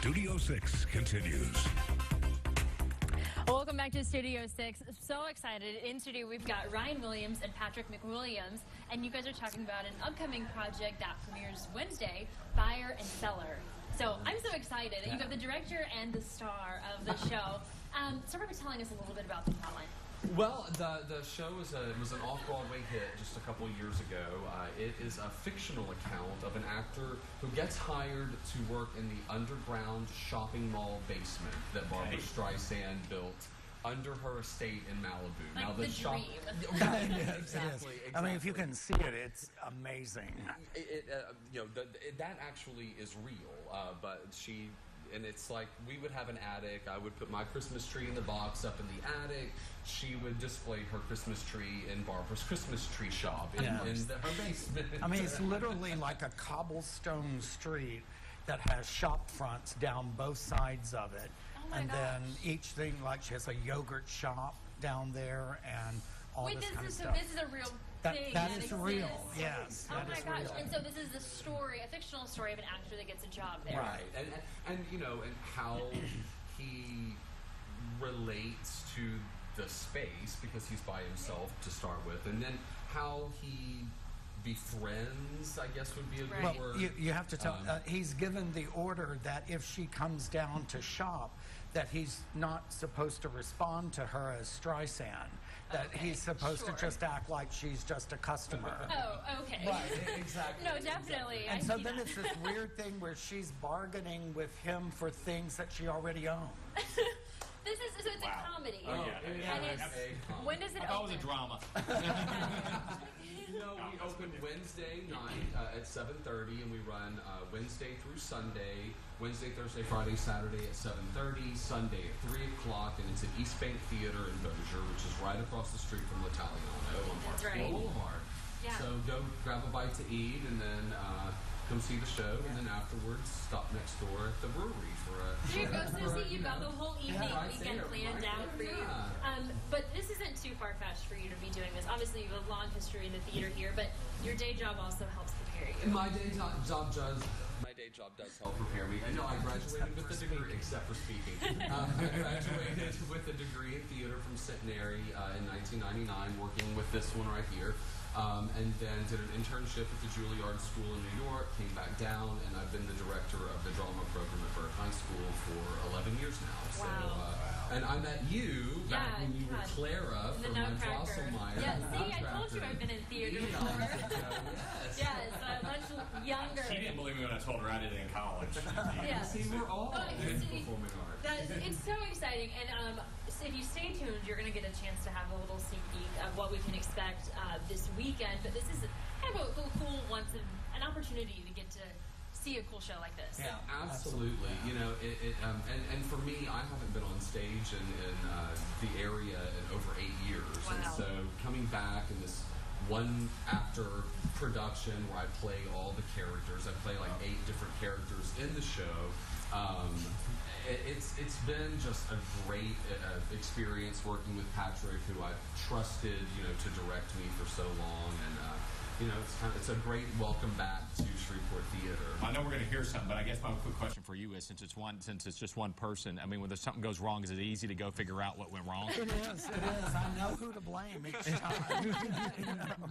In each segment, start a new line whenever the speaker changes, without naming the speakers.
Studio 6 continues.
Welcome back to Studio 6. So excited. In studio, we've got Ryan Williams and Patrick McWilliams, and you guys are talking about an upcoming project that premieres Wednesday, Buyer and Cellar. So I'm so excited. You got the director and the star of the show. Start by telling us a little bit about the plotline.
Well, the show was an off-Broadway hit just a couple of years ago. It is a fictional account of an actor who gets hired to work in the underground shopping mall basement that Barbara Streisand built under her estate in Malibu.
Like
now
the dream.
Exactly.
I mean, if you can see it, it's amazing.
That actually is real, but she... And it's like, we would have an attic. I would put my Christmas tree in the box up in the attic. She would display her Christmas tree in Barbara's Christmas tree shop in her basement.
I mean, it's literally like a cobblestone street that has shop fronts down both sides of it.
Oh my gosh.
Then each thing, like she has a yogurt shop down there and all this kind of stuff.
This is a real thing.
That is
exists.
real, yes.
Oh my gosh.
Real.
And so this is the story, a fictional story of an actor that gets a job there.
Right. And how he relates to the space, because he's by himself to start with, and then how he befriends, I guess would be a good word.
You have to tell, he's given the order that if she comes down to shop, that he's not supposed to respond to her as Streisand, that he's supposed to just act like she's just a customer.
Oh, okay.
Right, exactly.
No, definitely.
And so then it's this weird thing where she's bargaining with him for things that she already owns.
So it's a comedy.
Oh, yeah.
And it's, when does it open?
It was a drama.
We open Wednesday night at 7:30, and we run Wednesday through Sunday, Wednesday, Thursday, Friday, Saturday at 7:30, Sunday at 3 o'clock, and it's at East Bank Theater in Bossier, which is right across the street from L'Italiano on Hartsfield Boulevard.
Yeah.
So go grab a bite to eat, and then come see the show, and then afterwards stop next door at the brewery for a...
There you go, Susie. You've got the whole evening weekend planned out for you. But this isn't too far-fetched for you to be doing this. Obviously, you have a long history in the theater here, but your day job also helps prepare you.
My day job does help prepare me. I know I graduated with a degree, except for speaking. I graduated with a degree in theater from Centenary in 1999, working with this one right here. And then did an internship at the Juilliard School in New York, came back down, and I've been the director of the drama program at Burke High School for 11 years now. So, and I met you back when you were Clara from my Drosselmeyer.
Yeah, see, I told you I've been in theater before. Yes, much younger.
She didn't believe me when I told her I did it in college.
Yeah.
See, we're all in performing arts.
It's so exciting, and so if you stay tuned, you're going to get a chance to have a little sneak peek of what we can expect this weekend. But this is kind of a cool an opportunity to get to see a cool show like this.
Yeah, absolutely. You know, and for me, I haven't been on stage in the area in over 8 years, and so coming back in this one after production where I play all the characters, I play like 8 different characters in the show. It's been just a great experience working with Patrick, who I've trusted, to direct me for so long, and it's a great welcome back to Shreveport Theater.
I know we're going to hear something, but I guess my quick question for you is, since it's just one person, I mean, when something goes wrong, is it easy to go figure out what went wrong?
It is. I know who to blame each time.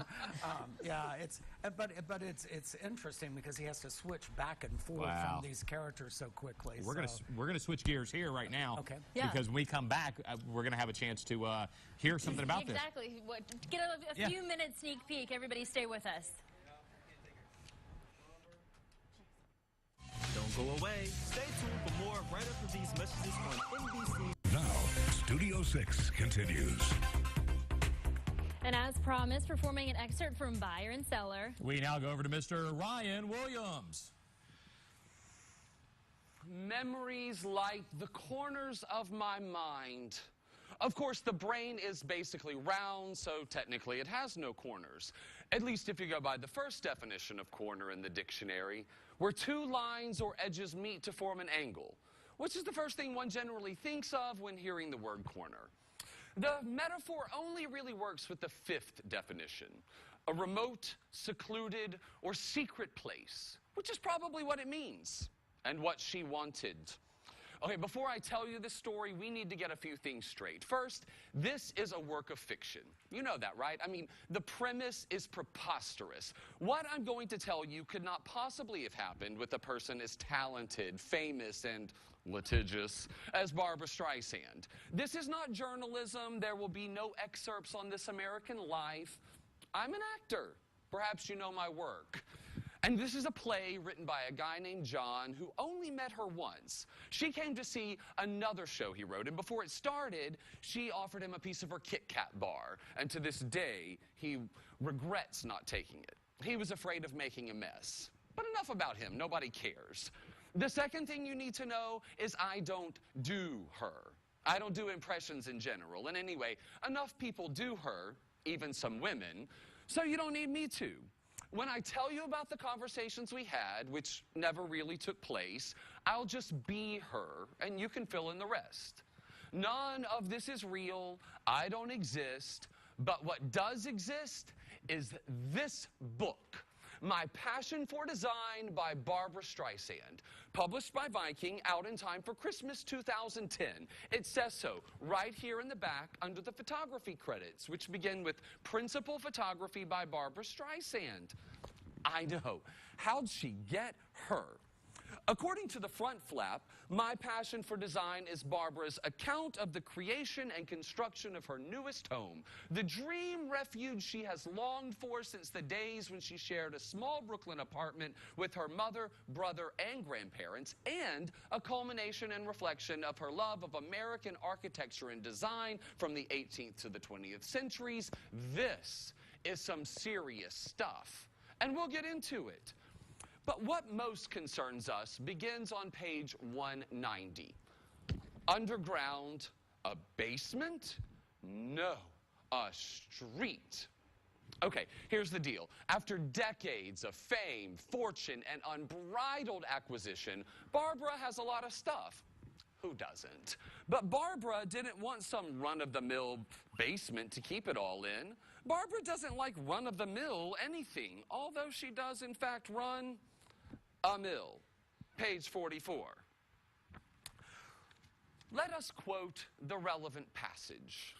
But it's interesting because he has to switch back and forth from these characters so quickly.
We're gonna switch gears here right now.
Okay.
Yeah.
Because when we come back, we're gonna have a chance to hear something about this.
Exactly. Get a few minutes sneak peek. Everybody, stay with us.
Don't go away. Stay tuned for more right after these messages on NBC.
Now, Studio 6 continues.
And as promised, performing an excerpt from Buyer and Cellar.
We now go over to Mr. Ryan Williams.
Memories light the corners of my mind. Of course, the brain is basically round, so technically it has no corners. At least if you go by the first definition of corner in the dictionary, where 2 lines or edges meet to form an angle, which is the first thing one generally thinks of when hearing the word corner. The metaphor only really works with the 5th definition, a remote, secluded, or secret place, which is probably what it means. and what she wanted. Okay, before I tell you this story, we need to get a few things straight. First, this is a work of fiction. You know that, right? I mean, the premise is preposterous. What I'm going to tell you could not possibly have happened with a person as talented, famous, and litigious as Barbra Streisand. This is not journalism. There will be no excerpts on This American Life. I'm an actor. Perhaps you know my work. And this is a play written by a guy named John who only met her once. She came to see another show he wrote, and before it started, she offered him a piece of her Kit Kat bar. And to this day, he regrets not taking it. He was afraid of making a mess. But enough about him. Nobody cares. The second thing you need to know is I don't do her. I don't do impressions in general. And anyway, enough people do her, even some women, so you don't need me to. When I tell you about the conversations we had, which never really took place, I'll just be her, and you can fill in the rest. None of this is real. I don't exist. But what does exist is this book, My Passion for Design by Barbra Streisand, published by Viking, out in time for Christmas 2010. It says so right here in the back under the photography credits, which begin with Principal Photography by Barbra Streisand. I know. How'd she get her? According to the front flap, My Passion for Design is Barbra's account of the creation and construction of her newest home, the dream refuge she has longed for since the days when she shared a small Brooklyn apartment with her mother, brother, and grandparents, and a culmination and reflection of her love of American architecture and design from the 18th to the 20th centuries. This is some serious stuff, and we'll get into it. But what most concerns us begins on page 190. Underground, a basement? No, a street. Okay, here's the deal. After decades of fame, fortune, and unbridled acquisition, Barbra has a lot of stuff. Who doesn't? But Barbra didn't want some run-of-the-mill basement to keep it all in. Barbra doesn't like run-of-the-mill anything, although she does, in fact, run a mill. Page 44. Let us quote the relevant passage.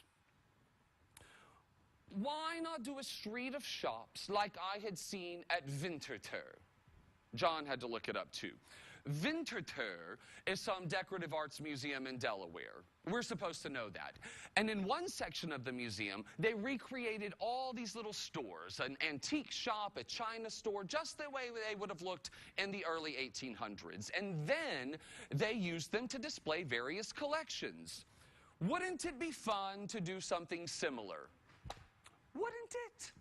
Why not do a street of shops like I had seen at Winterthur? John had to look it up too. Winterthur is some decorative arts museum in Delaware. We're supposed to know that. And in one section of the museum, they recreated all these little stores, an antique shop, a china store, just the way they would have looked in the early 1800s. And then they used them to display various collections. Wouldn't it be fun to do something similar? Wouldn't it?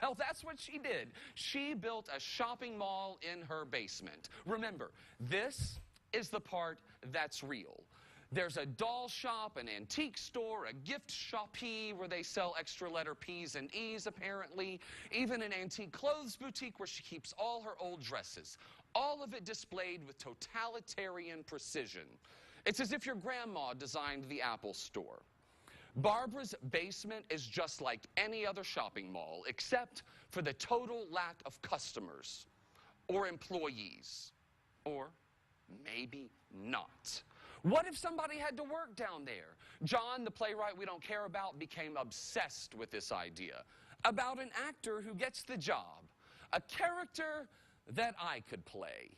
Well, that's what she did. She built a shopping mall in her basement. Remember, this is the part that's real. There's a doll shop, an antique store, a gift shoppy where they sell extra letter P's and E's, apparently, even an antique clothes boutique where she keeps all her old dresses. All of it displayed with totalitarian precision. It's as if your grandma designed the Apple Store. Barbra's basement is just like any other shopping mall, except for the total lack of customers or employees. Or maybe not. What if somebody had to work down there? John, the playwright we don't care about, became obsessed with this idea about an actor who gets the job, a character that I could play.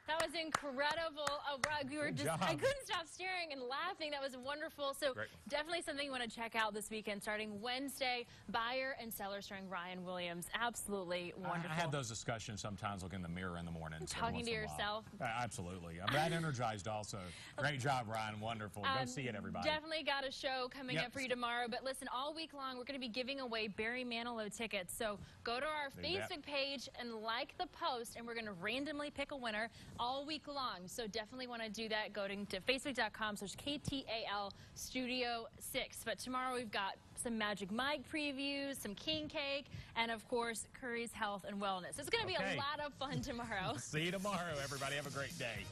That was incredible. Oh, we were just, I couldn't stop staring and laughing. That was wonderful. So definitely something you want to check out this weekend, starting Wednesday. Buyer and Cellar, starring Ryan Williams. Absolutely wonderful.
I have those discussions sometimes, looking in the mirror in the morning.
Talking to yourself.
Absolutely. I'm that energized also. Great job, Ryan. Wonderful. Go see it, everybody.
Definitely got a show coming up for you tomorrow. But listen, all week long, we're going to be giving away Barry Manilow tickets. So go to our Facebook page and like the post, and we're going to randomly pick a winner all week long. So definitely want to do that. Go to facebook.com/KTAL Studio 6. But tomorrow we've got some Magic Mike previews, some king cake, and of course, Curry's Health and Wellness. It's going to be a lot of fun tomorrow.
See you tomorrow, everybody. Have a great day.